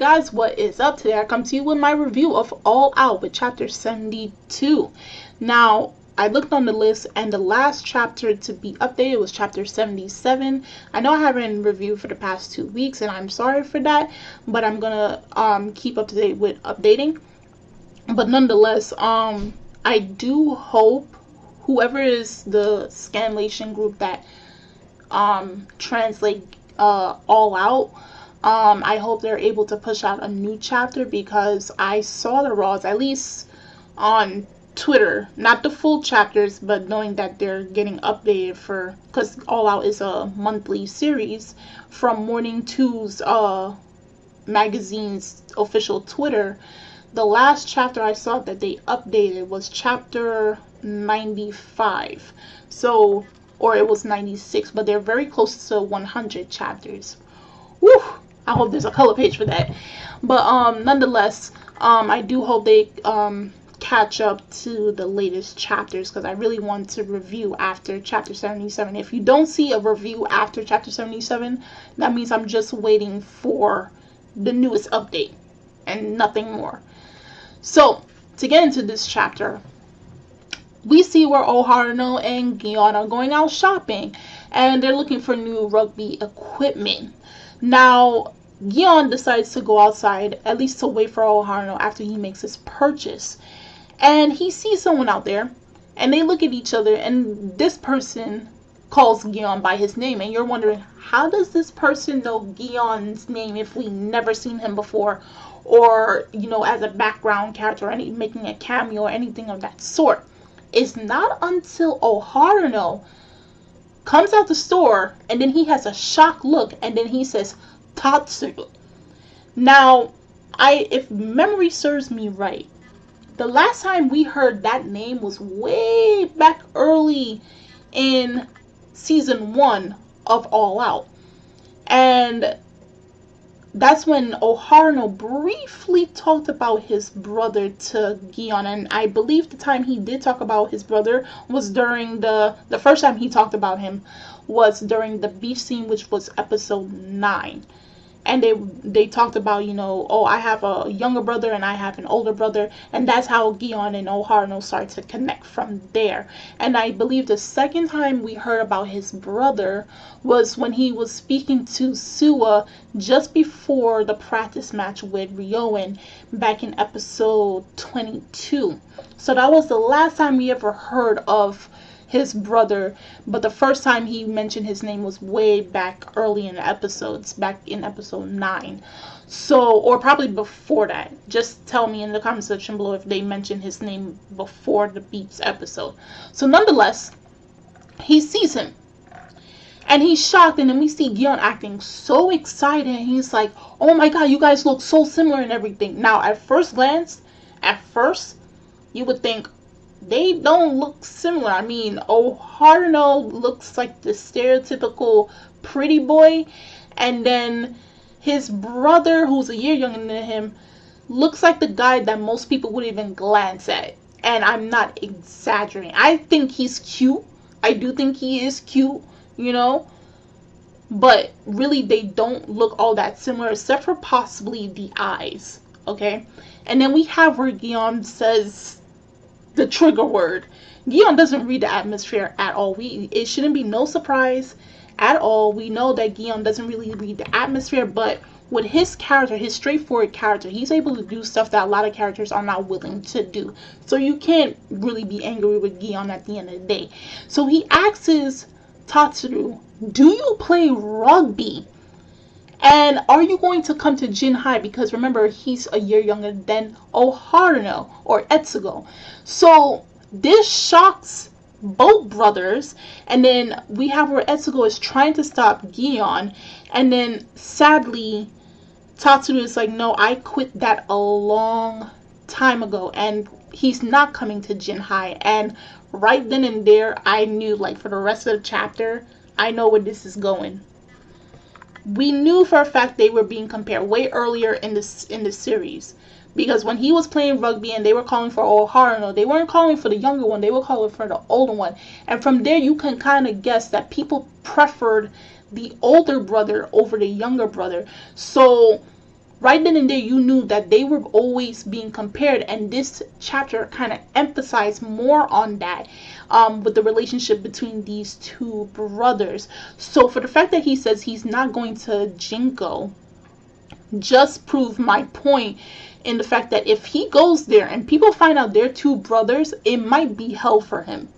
guys, what is up? Today I come to you with my review of All Out with chapter 72. Now, I looked on the list and the last chapter to be updated was chapter 77. I know I haven't reviewed for the past 2 weeks and I'm sorry for that, but I'm gonna keep up to date with updating. But nonetheless, I do hope whoever is the scanlation group that translate All Out, I hope they're able to push out a new chapter, because I saw the raws, at least on Twitter, not the full chapters, but knowing that they're getting updated for, because All Out is a monthly series from Morning 2's magazine's official Twitter. The last chapter I saw that they updated was chapter 95. So, or it was 96, but they're very close to 100 chapters. Woo! I hope there's a color page for that. But nonetheless, I do hope they catch up to the latest chapters, because I really want to review after chapter 77. If you don't see a review after chapter 77, that means I'm just waiting for the newest update and nothing more. So, to get into this chapter, we see where Oharano and Gion are going out shopping, and they're looking for new rugby equipment. Now, Gion decides to go outside, at least to wait for Oharano after he makes his purchase. And he sees someone out there, and they look at each other, and this person calls Gion by his name, and you're wondering, how does this person know Gion's name if we never seen him before, or, you know, as a background character, or making a cameo or anything of that sort? It's not until Oharano comes out the store, and then he has a shocked look, and then he says, Tatsu. Now, if memory serves me right, the last time we heard that name was way back early in season 1 of All Out. And that's when Oharano briefly talked about his brother to Gion, and I believe the time he did talk about his brother was during the first time he talked about him was during the beach scene, which was episode 9. And they talked about, you know, oh, I have a younger brother and I have an older brother, and that's how Gion and Oharano started to connect from there. And I believe the second time we heard about his brother was when he was speaking to Suwa just before the practice match with Ryoen back in episode 22. So that was the last time we ever heard of his brother, but the first time he mentioned his name was way back early in the episodes, back in episode 9. So, or probably before that. Just tell me in the comment section below if they mentioned his name before the Beats episode. So nonetheless, he sees him, and he's shocked, and then we see Gion acting so excited, and he's like, oh my god, you guys look so similar and everything. Now, at first glance, you would think, they don't look similar. I mean, Oharano looks like the stereotypical pretty boy, and then his brother, who's a year younger than him, looks like the guy that most people would even glance at. And I'm not exaggerating. I think he's cute. I do think he is cute, you know. But really, they don't look all that similar, except for possibly the eyes, okay? And then we have where Gion says the trigger word. Gion doesn't read the atmosphere at all. It shouldn't be no surprise at all. We know that Gion doesn't really read the atmosphere, but with his character, his straightforward character, he's able to do stuff that a lot of characters are not willing to do. So you can't really be angry with Gion at the end of the day. So he asks Tatsuru, do you play rugby? And are you going to come to Jin High? Because remember, he's a year younger than Oharano or Etsugo. So this shocks both brothers. And then we have where Etsugo is trying to stop Gion. And then sadly, Tatsuru is like, no, I quit that a long time ago. And he's not coming to Jin High. And right then and there, I knew, like, for the rest of the chapter, I know where this is going. We knew for a fact they were being compared way earlier in the series, because when he was playing rugby and they were calling for Oharano, they weren't calling for the younger one, they were calling for the older one. And from there you can kind of guess that people preferred the older brother over the younger brother. So right then and there you knew that they were always being compared, and this chapter kind of emphasized more on that, with the relationship between these two brothers. So for the fact that he says he's not going to Jinko, just proved my point in the fact that if he goes there and people find out they're two brothers, it might be hell for him.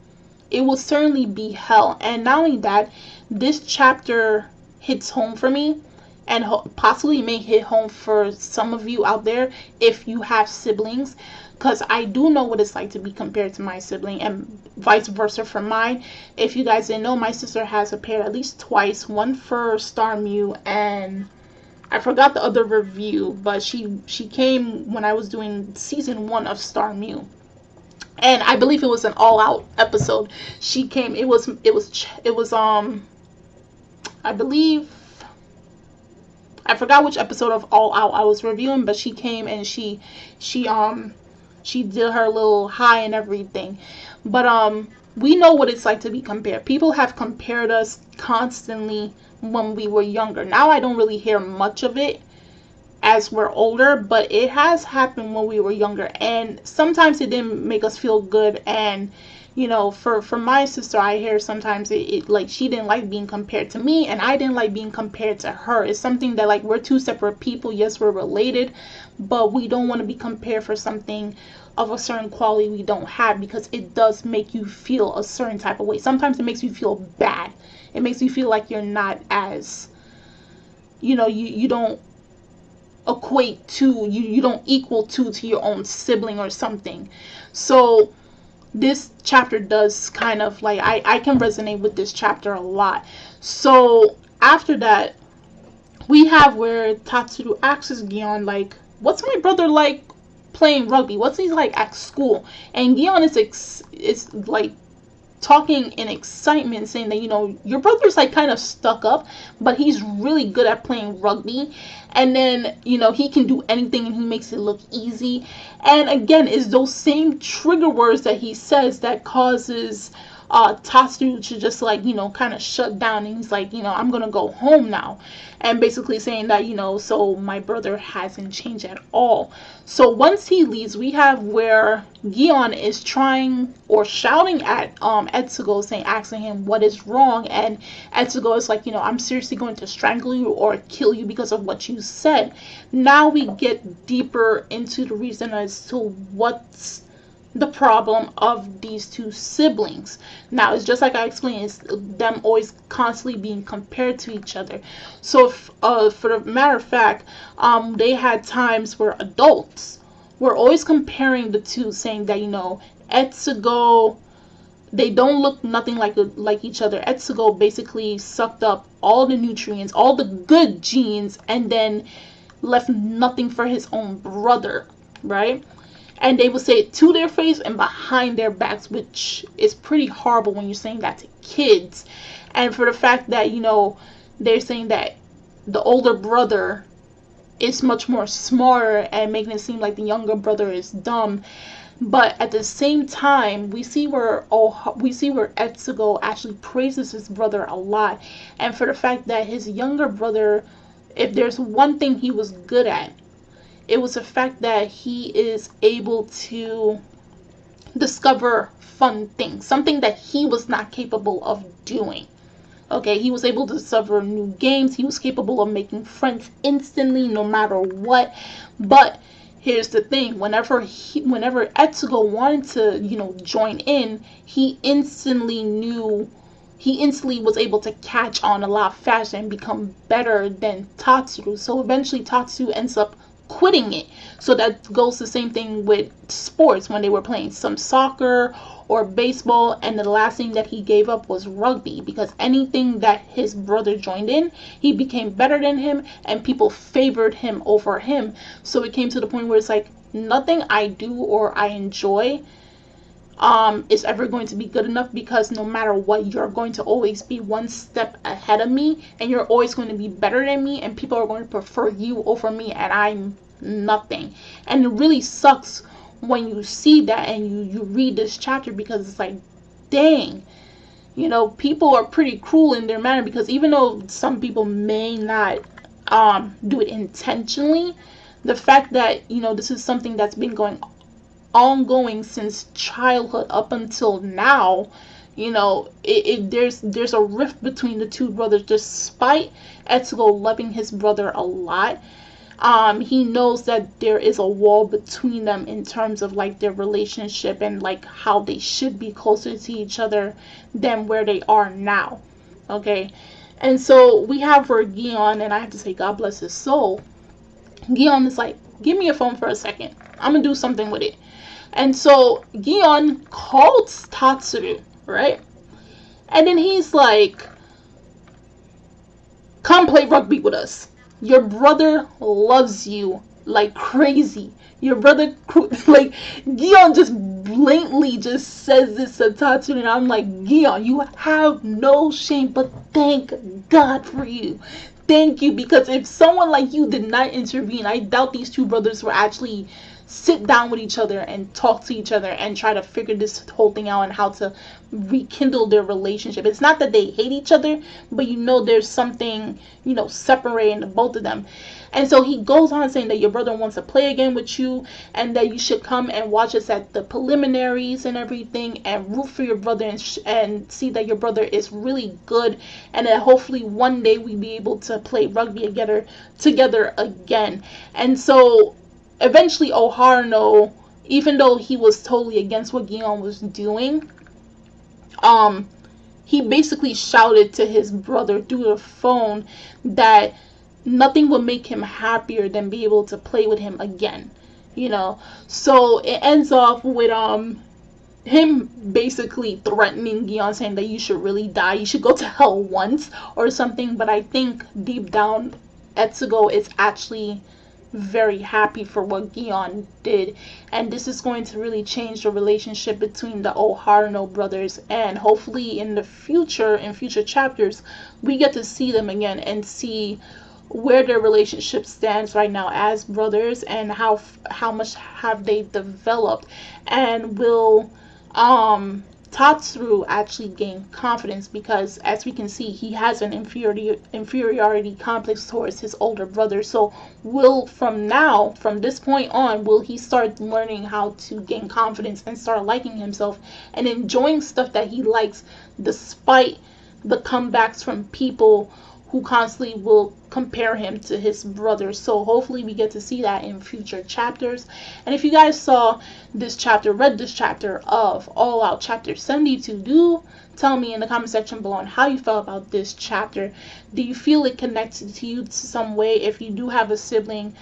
It will certainly be hell. And not only that, this chapter hits home for me, and possibly may hit home for some of you out there if you have siblings, because I do know what it's like to be compared to my sibling, and vice versa for mine. If you guys didn't know, my sister has a pair at least twice, one for Star Mew, and I forgot the other review, but she came when I was doing season 1 of Star Mew, and I believe it was an all out episode. She came. It was I believe, I forgot which episode of All Out I was reviewing, but she came and she did her little high and everything. But we know what it's like to be compared. People have compared us constantly when we were younger. Now I don't really hear much of it as we're older, but it has happened when we were younger, and sometimes it didn't make us feel good. And you know, for my sister, I hear sometimes it like she didn't like being compared to me, and I didn't like being compared to her. It's something that, like, we're two separate people. Yes, we're related, but we don't want to be compared for something of a certain quality we don't have, because it does make you feel a certain type of way. Sometimes it makes you feel bad. It makes you feel like you're not as, you know, you don't equate to, you don't equal to your own sibling or something. So this chapter does kind of like, I can resonate with this chapter a lot. So after that, we have where Tatsuru asks Gion, like, what's my brother like playing rugby? What's he like at school? And Gion is like talking in excitement, saying that, you know, your brother's like kind of stuck up, but he's really good at playing rugby. And then, you know, he can do anything and he makes it look easy. And again, it's those same trigger words that he says that causes Tatsu to just, like, you know, kind of shut down. And he's like, you know, I'm gonna go home now. And basically saying that, you know, so my brother hasn't changed at all. So once he leaves, we have where Gion is trying or shouting at Etsugo, saying, asking him what is wrong. And Etsugo is like, you know, I'm seriously going to strangle you or kill you because of what you said. Now we get deeper into the reason as to what's the problem of these two siblings. Now, it's just like I explained, it's them always constantly being compared to each other. So for the matter of fact, they had times where adults were always comparing the two, saying that, you know, Etsugo, they don't look nothing like each other. Etsugo basically sucked up all the nutrients, all the good genes, and then left nothing for his own brother, right? And they would say it to their face and behind their backs, which is pretty horrible when you're saying that to kids. And for the fact that, you know, they're saying that the older brother is much more smarter and making it seem like the younger brother is dumb. But at the same time, we see where Etsugo actually praises his brother a lot. And for the fact that his younger brother, if there's one thing he was good at, it was the fact that he is able to discover fun things, something that he was not capable of doing. Okay, he was able to discover new games. He was capable of making friends instantly, no matter what. But here's the thing: whenever Etsugo wanted to, you know, join in, he instantly was able to catch on a lot faster and become better than Tatsuru. So eventually Tatsuru ends up quitting it. So that goes the same thing with sports, when they were playing some soccer or baseball, and the last thing that he gave up was rugby, because anything that his brother joined in, he became better than him and people favored him over him. So it came to the point where it's like, nothing I do or I enjoy is ever going to be good enough, because no matter what, you're going to always be one step ahead of me, and you're always going to be better than me, and people are going to prefer you over me, and I'm nothing. And it really sucks when you see that and you read this chapter, because it's like, dang, you know, people are pretty cruel in their manner, because even though some people may not do it intentionally. The fact that, you know, this is something that's been ongoing since childhood up until now, you know, there's a rift between the two brothers, despite Etsuko loving his brother a lot. He knows that there is a wall between them in terms of like their relationship and like how they should be closer to each other than where they are now. Okay, and so we have for Gion, and I have to say God bless his soul. Gion is like, give me your phone for a second, I'm gonna do something with it. And so Gion calls Tatsuru, right? And then he's like, come play rugby with us. Your brother loves you like crazy. Your brother, like, Gion just blatantly just says this to Tatsuru, and I'm like, Gion, you have no shame, but thank God for you. Thank you, because if someone like you did not intervene, I doubt these two brothers were actually sit down with each other and talk to each other and try to figure this whole thing out and how to rekindle their relationship. It's not that they hate each other, but you know there's something, you know, separating the both of them. And so he goes on saying that your brother wants to play again with you and that you should come and watch us at the preliminaries and everything and root for your brother and see that your brother is really good, and that hopefully one day we be able to play rugby together again. And so eventually Oharano, even though he was totally against what Gion was doing, he basically shouted to his brother through the phone that nothing would make him happier than be able to play with him again, you know. So it ends off with him basically threatening Gion, saying that you should really die, you should go to hell once or something. But I think deep down Etsuko is actually very happy for what Gion did, and this is going to really change the relationship between the Oharano brothers, and hopefully in the future, in future chapters, we get to see them again and see where their relationship stands right now as brothers and how much have they developed, and will Tatsuru actually gain confidence, because as we can see, he has an inferiority complex towards his older brother. So will from this point on, will he start learning how to gain confidence and start liking himself and enjoying stuff that he likes, despite the comebacks from people who constantly will compare him to his brother. So hopefully we get to see that in future chapters. And if you guys saw this chapter, read this chapter of All Out chapter 72, do tell me in the comment section below on how you felt about this chapter. Do you feel it connected to you to some way? If you do have a sibling,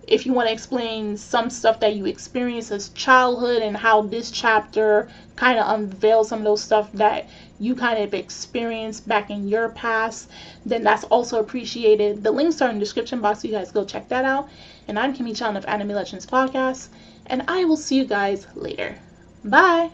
if you want to explain some stuff that you experienced as childhood and how this chapter kind of unveils some of those stuff that you kind of experienced back in your past, then that's also appreciated. The links are in the description box, so you guys go check that out. And I'm Kimmy Chan of Anime Legends Podcast, and I will see you guys later. Bye!